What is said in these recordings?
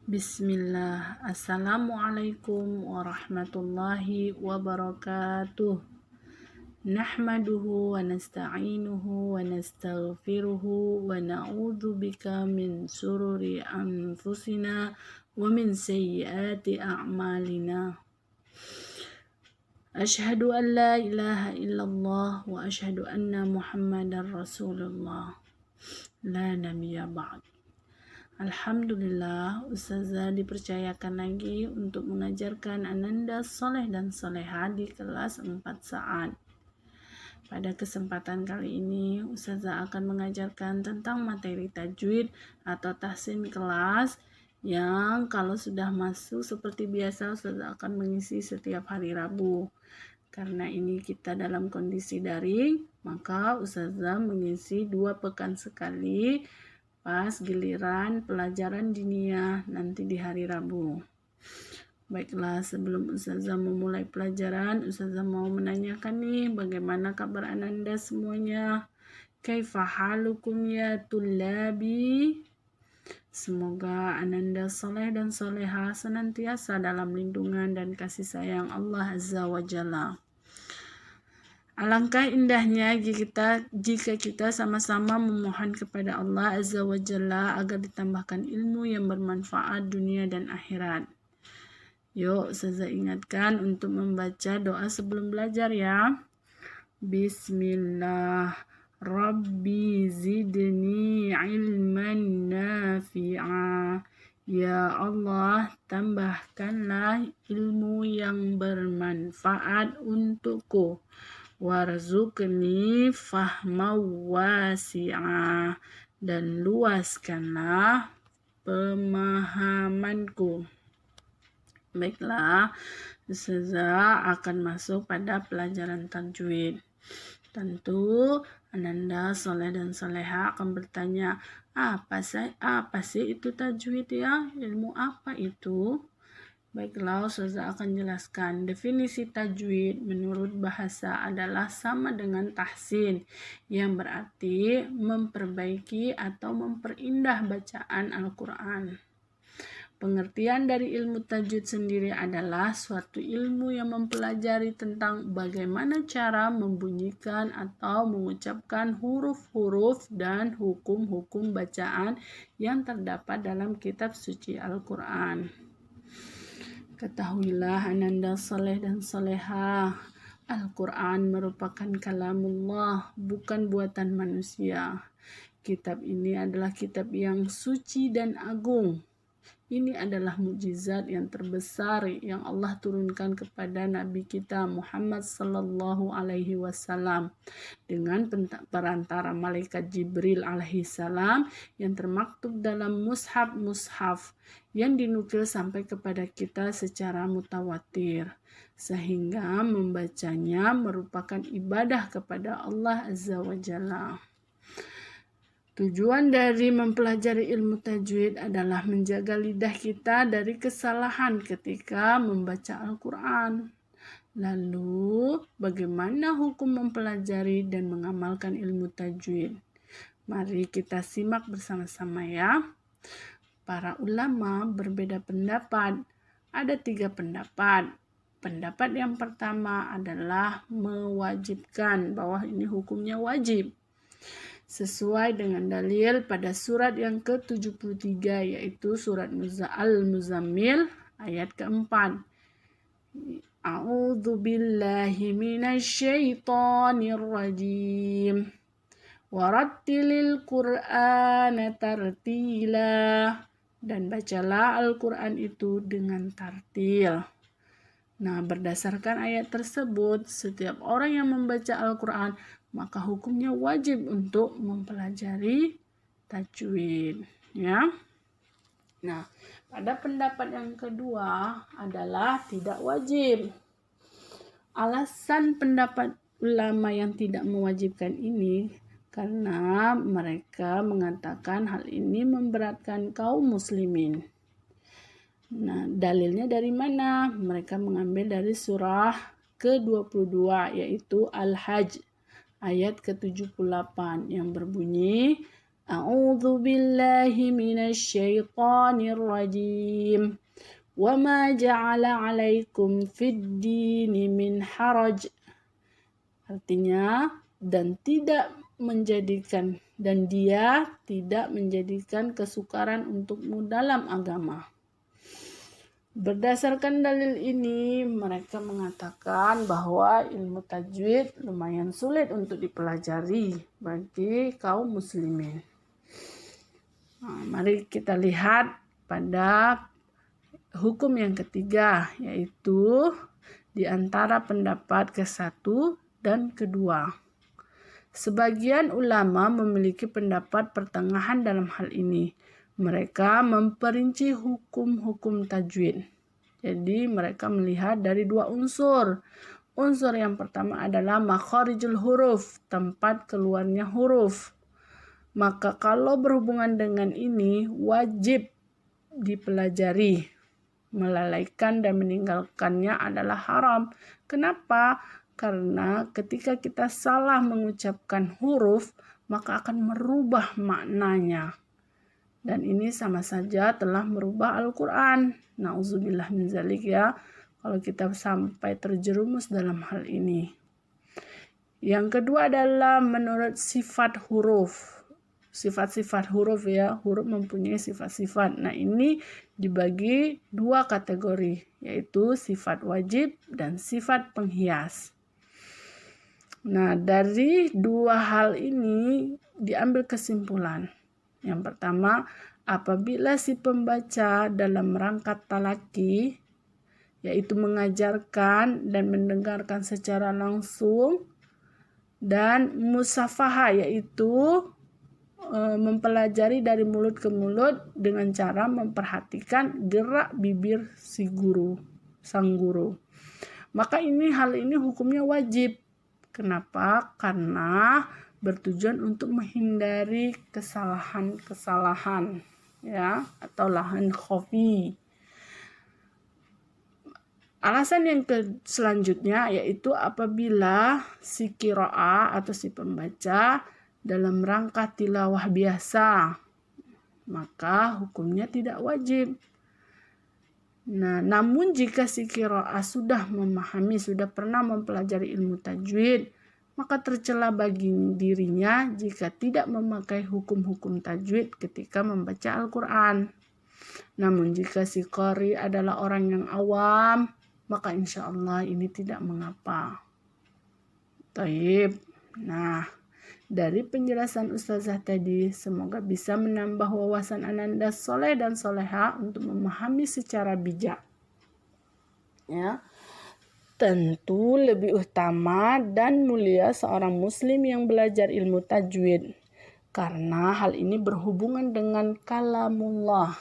Bismillah. Assalamualaikum warahmatullahi wabarakatuh. Nahmaduhu wa nasta'inuhu wa nastaghfiruhu wa na'udzu bika min sururi anfusina wa min sayyiati a'malina. Asyhadu an la ilaha illallah wa asyhadu anna Muhammadar Rasulullah. La nabiyya ba'd. Alhamdulillah, Ustazah dipercayakan lagi untuk mengajarkan Ananda soleh dan soleha di kelas 4 saat. Pada kesempatan kali ini, Ustazah akan mengajarkan tentang materi tajwid atau tahsin kelas yang kalau sudah masuk seperti biasa Ustazah akan mengisi setiap hari Rabu. Karena ini kita dalam kondisi daring, maka Ustazah mengisi 2 pekan sekali pas giliran pelajaran diniyah nanti di hari Rabu. Baiklah, sebelum Ustazah memulai pelajaran, Ustazah mau menanyakan nih, bagaimana kabar Ananda semuanya? Kaifa halukum ya tullabi? Semoga Ananda soleh dan soleha senantiasa dalam lindungan dan kasih sayang Allah Azza wa Jalla. Alangkah indahnya jika kita sama-sama memohon kepada Allah Azza wa Jalla agar ditambahkan ilmu yang bermanfaat dunia dan akhirat. Yuk, Ustazah ingatkan untuk membaca doa sebelum belajar ya. Bismillah. Rabbi zidni ilman nafi'a. Ya Allah, tambahkanlah ilmu yang bermanfaat untukku. Warzuqni fahma wasi'a, dan luaskanlah pemahamanku. Baiklah, Ustazah akan masuk pada pelajaran tajwid. Tentu Ananda soleh dan soleha akan bertanya, apa sih itu tajwid ya? Ilmu apa itu? Baiklah, Ustazah akan jelaskan. Definisi tajwid menurut bahasa adalah sama dengan tahsin, yang berarti memperbaiki atau memperindah bacaan Al-Quran. Pengertian dari ilmu tajwid sendiri adalah suatu ilmu yang mempelajari tentang bagaimana cara membunyikan atau mengucapkan huruf-huruf dan hukum-hukum bacaan yang terdapat dalam kitab suci Al-Quran. Ketahuilah Ananda soleh dan soleha, Al-Quran merupakan kalamullah, bukan buatan manusia. Kitab ini adalah kitab yang suci dan agung. Ini adalah mukjizat yang terbesar yang Allah turunkan kepada Nabi kita Muhammad sallallahu alaihi wasallam dengan perantara malaikat Jibril alaihi salam yang termaktub dalam mushaf yang dinukil sampai kepada kita secara mutawatir, sehingga membacanya merupakan ibadah kepada Allah Azza wa Jalla. Tujuan dari mempelajari ilmu tajwid adalah menjaga lidah kita dari kesalahan ketika membaca Al-Quran. Lalu, bagaimana hukum mempelajari dan mengamalkan ilmu tajwid? Mari kita simak bersama-sama ya. Para ulama berbeda pendapat. Ada 3 pendapat. Pendapat yang pertama adalah mewajibkan, bahwa ini hukumnya wajib, sesuai dengan dalil pada surat yang ke-73, yaitu surat Al-Muzammil ayat keempat. A'udzu billahi minasyaitonir rajim. Warattilil Qur'ana tartila, dan bacalah Al-Quran itu dengan tartil. Nah, berdasarkan ayat tersebut, setiap orang yang membaca Al-Quran maka hukumnya wajib untuk mempelajari tajwid, ya. Nah, pada pendapat yang kedua adalah tidak wajib. Alasan pendapat ulama yang tidak mewajibkan ini karena mereka mengatakan hal ini memberatkan kaum muslimin. Nah, dalilnya dari mana? Mereka mengambil dari surah ke-22, yaitu Al-Hajj ayat ke-78 yang berbunyi, A'udzu billahi minasy syaithanir rajim. Wa ma ja'ala 'alaikum fid dini min haraj. Artinya, dan dia tidak menjadikan kesukaran untukmu dalam agama. Berdasarkan dalil ini, mereka mengatakan bahwa ilmu tajwid lumayan sulit untuk dipelajari bagi kaum muslimin. Nah, mari kita lihat pada hukum yang ketiga, yaitu di antara pendapat ke-1 dan ke-2. Sebagian ulama memiliki pendapat pertengahan dalam hal ini. Mereka memperinci hukum-hukum tajwid. Jadi mereka melihat dari 2 unsur. Unsur yang pertama adalah makharijul huruf, tempat keluarnya huruf. Maka kalau berhubungan dengan ini wajib dipelajari. Melalaikan dan meninggalkannya adalah haram. Kenapa? Karena ketika kita salah mengucapkan huruf, maka akan merubah maknanya. Dan ini sama saja telah merubah Al-Quran. Na'udzubillah min zalik ya, kalau kita sampai terjerumus dalam hal ini. Yang kedua adalah menurut sifat huruf. Sifat-sifat huruf ya, huruf mempunyai sifat-sifat. Nah, ini dibagi 2 kategori, yaitu sifat wajib dan sifat penghias. Nah, dari 2 hal ini diambil kesimpulan. Yang pertama, apabila si pembaca dalam rangka talaki, yaitu mengajarkan dan mendengarkan secara langsung, dan musafaha, yaitu mempelajari dari mulut ke mulut dengan cara memperhatikan gerak bibir si guru, sang guru. Maka hal ini hukumnya wajib. Kenapa? Karena bertujuan untuk menghindari kesalahan-kesalahan ya, atau lahan khafi. Alasan yang selanjutnya yaitu apabila si qiraah atau si pembaca dalam rangka tilawah biasa, maka hukumnya tidak wajib. Nah, namun jika si qiraah sudah memahami, sudah pernah mempelajari ilmu tajwid, maka tercela bagi dirinya jika tidak memakai hukum-hukum tajwid ketika membaca Al-Quran. Namun jika si qari adalah orang yang awam, maka insya Allah ini tidak mengapa. Taib. Nah, dari penjelasan Ustazah tadi, semoga bisa menambah wawasan Ananda soleh dan soleha untuk memahami secara bijak. Ya. Tentu lebih utama dan mulia seorang muslim yang belajar ilmu tajwid, karena hal ini berhubungan dengan kalamullah.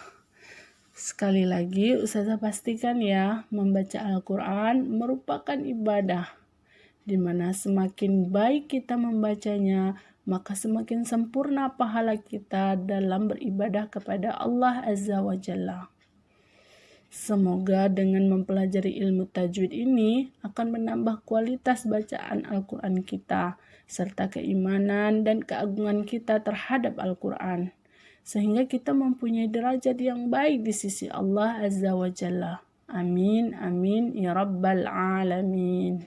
Sekali lagi Ustazah pastikan ya, membaca Al-Quran merupakan ibadah, di mana semakin baik kita membacanya, maka semakin sempurna pahala kita dalam beribadah kepada Allah Azza wa Jalla. Semoga dengan mempelajari ilmu tajwid ini akan menambah kualitas bacaan Al-Quran kita, serta keimanan dan keagungan kita terhadap Al-Quran, sehingga kita mempunyai derajat yang baik di sisi Allah Azza wa Jalla. Amin, amin, ya Rabbal Alamin.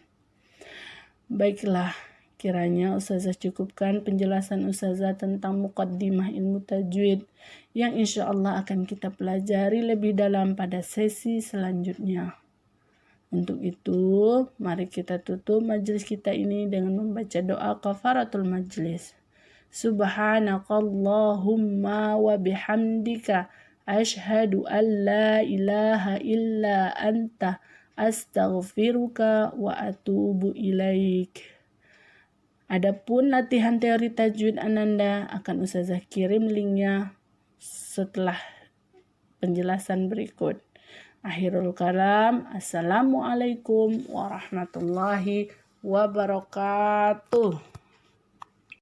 Baiklah, kiranya Ustazah cukupkan penjelasan Ustazah tentang muqaddimah ilmu tajwid yang insya Allah akan kita pelajari lebih dalam pada sesi selanjutnya. Untuk itu, mari kita tutup majelis kita ini dengan membaca doa kafaratul majlis. Subhanakallahumma wa bihamdika ashhadu an la ilaha illa anta astaghfiruka wa atubu ilaik. Adapun latihan teori tajwid Ananda akan Ustazah kirim linknya setelah penjelasan berikut. Akhirul kalam, assalamualaikum warahmatullahi wabarakatuh.